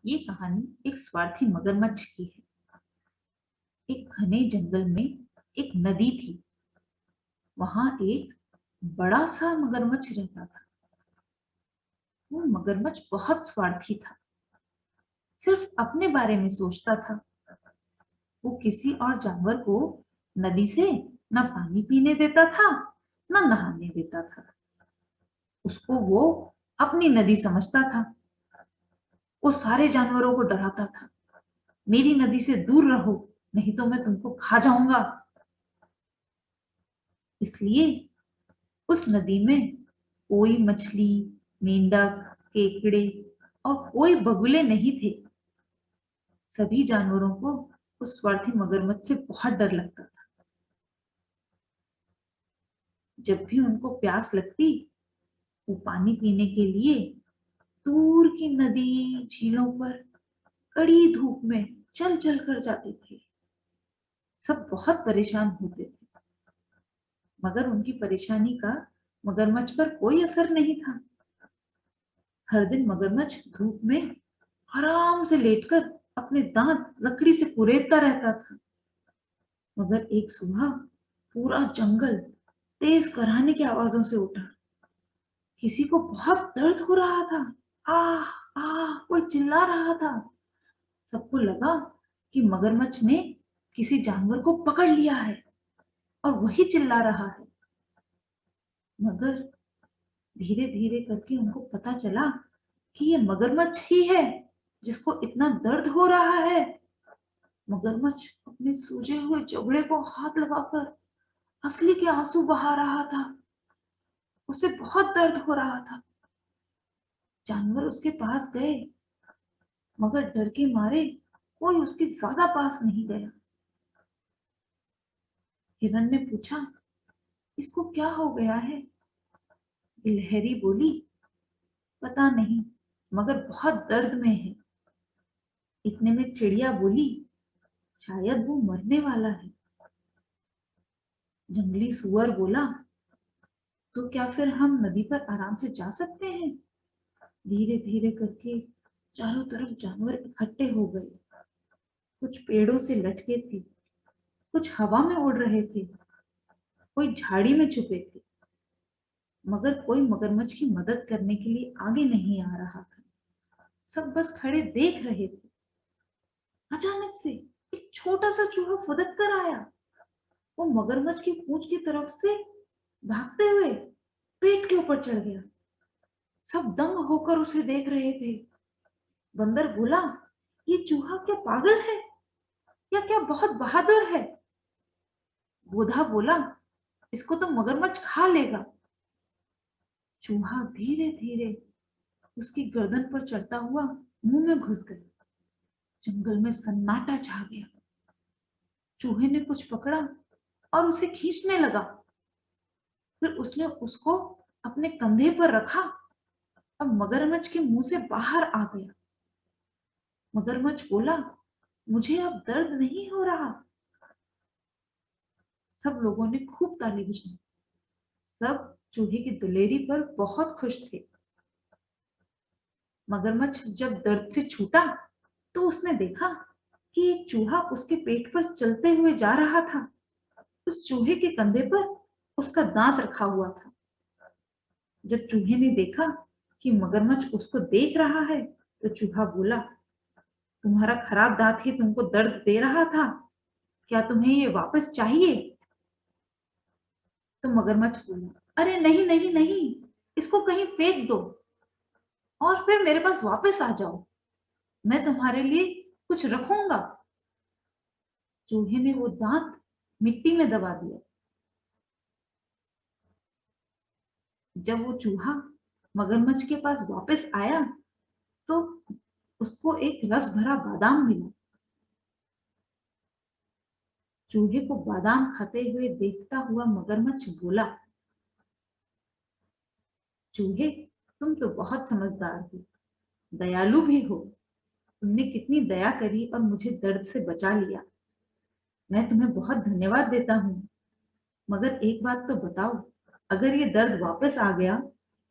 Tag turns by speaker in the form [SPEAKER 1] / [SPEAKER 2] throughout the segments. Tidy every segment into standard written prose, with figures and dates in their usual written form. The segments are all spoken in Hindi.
[SPEAKER 1] ये कहानी एक स्वार्थी मगरमच्छ की है। एक घने जंगल में एक नदी थी। वहां एक बड़ा सा मगरमच्छ रहता था। वो मगरमच्छ बहुत स्वार्थी था, सिर्फ अपने बारे में सोचता था। वो किसी और जानवर को नदी से न पानी पीने देता था, न नहाने देता था। उसको वो अपनी नदी समझता था। वो सारे जानवरों को डराता था, मेरी नदी से दूर रहो, नहीं तो मैं तुमको खा जाऊंगा। इसलिए उस नदी में कोई मछली, मेंढक, केकड़े और कोई बगुले नहीं थे। सभी जानवरों को उस स्वार्थी मगरमच्छ से बहुत डर लगता था। जब भी उनको प्यास लगती, वो पानी पीने के लिए दूर की नदी, झीलों पर कड़ी धूप में चल चल कर जाते थे। सब बहुत परेशान होते थे, मगर उनकी परेशानी का मगरमच्छ पर कोई असर नहीं था। हर दिन मगरमच्छ धूप में आराम से लेटकर अपने दांत लकड़ी से कुरेदता रहता था। मगर एक सुबह पूरा जंगल तेज कराहने की आवाजों से उठा। किसी को बहुत दर्द हो रहा था। आह आह, कोई चिल्ला रहा था। सबको लगा कि मगरमच्छ ने किसी जानवर को पकड़ लिया है और वही चिल्ला रहा है। मगर धीरे धीरे करके उनको पता चला कि ये मगरमच्छ ही है जिसको इतना दर्द हो रहा है। मगरमच्छ अपने सूजे हुए जबड़े को हाथ लगाकर असली के आंसू बहा रहा था। उसे बहुत दर्द हो रहा था। जानवर उसके पास गए, मगर डर के मारे कोई उसके ज्यादा पास नहीं गया। हिरन ने पूछा, इसको क्या हो गया है? गिलहरी बोली, पता नहीं, मगर बहुत दर्द में है। इतने में चिड़िया बोली, शायद वो मरने वाला है। जंगली सुअर बोला, तो क्या फिर हम नदी पर आराम से जा सकते हैं? धीरे धीरे करके चारों तरफ जानवर इकट्ठे हो गए। कुछ पेड़ों से लटके थे, कुछ हवा में उड़ रहे थे, कोई झाड़ी में छुपे थे। मगर कोई मगरमच्छ की मदद करने के लिए आगे नहीं आ रहा था। सब बस खड़े देख रहे थे। अचानक से एक छोटा सा चूहा फुदक कर आया। वो मगरमच्छ की पूंछ की तरफ से भागते हुए पेट के ऊपर चढ़ गया। सब दंग होकर उसे देख रहे थे। बंदर बोला, ये चूहा क्या पागल है या क्या बहुत बहादुर है? गोधा बोला, इसको तो मगरमच्छ खा लेगा। चूहा धीरे धीरे उसकी गर्दन पर चढ़ता हुआ मुंह में घुस गया। जंगल में सन्नाटा छा गया। चूहे ने कुछ पकड़ा और उसे खींचने लगा। फिर उसने उसको अपने कंधे पर रखा और मगरमच्छ के मुंह से बाहर आ गया। मगरमच्छ बोला, मुझे अब दर्द नहीं हो रहा। सब लोगों ने खूब ताली बजाई। सब चूहे की दिलेरी पर बहुत खुश थे। मगरमच्छ जब दर्द से छूटा तो उसने देखा कि एक चूहा उसके पेट पर चलते हुए जा रहा था। उस चूहे के कंधे पर उसका दांत रखा हुआ था। जब चूहे ने देखा कि मगरमच्छ उसको देख रहा है तो चूहा बोला, तुम्हारा खराब दांत ही तुमको दर्द दे रहा था, क्या तुम्हें ये वापस चाहिए? तो मगरमच्छ बोला, अरे नहीं नहीं नहीं, इसको कहीं फेंक दो और फिर मेरे पास वापस आ जाओ। मैं तुम्हारे लिए कुछ रखूंगा। चूहे ने वो दांत मिट्टी में दबा दिया। जब वो चूहा मगरमच्छ के पास वापस आया तो उसको एक रस भरा बादाम मिला। चूहे को बादाम खाते हुए देखता हुआ मगरमच्छ बोला, चूहे, तुम तो बहुत समझदार हो, दयालु भी हो। तुमने कितनी दया करी और मुझे दर्द से बचा लिया। मैं तुम्हें बहुत धन्यवाद देता हूँ। मगर एक बात तो बताओ, अगर ये दर्द वापस आ गया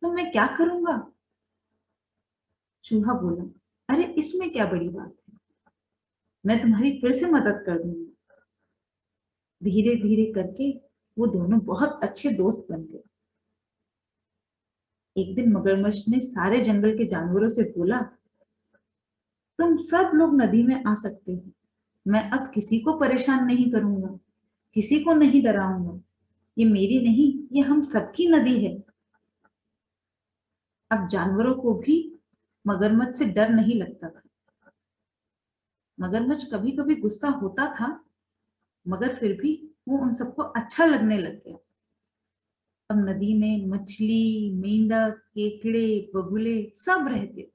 [SPEAKER 1] तो मैं क्या करूंगा? चूहा बोला, अरे इसमें क्या बड़ी बात है, मैं तुम्हारी फिर से मदद कर दूंगी। धीरे धीरे करके वो दोनों बहुत अच्छे दोस्त बन गए। एक दिन मगरमच्छ ने सारे जंगल के जानवरों से बोला, तुम सब लोग नदी में आ सकते हो। मैं अब किसी को परेशान नहीं करूंगा, किसी को नहीं डराऊंगा। ये मेरी नहीं, ये हम सबकी नदी है। अब जानवरों को भी मगरमच्छ से डर नहीं लगता था। मगरमच्छ कभी कभी गुस्सा होता था, मगर फिर भी वो उन सबको अच्छा लगने लग गया। अब नदी में मछली, मेंढक, केकड़े, बगुले सब रहते।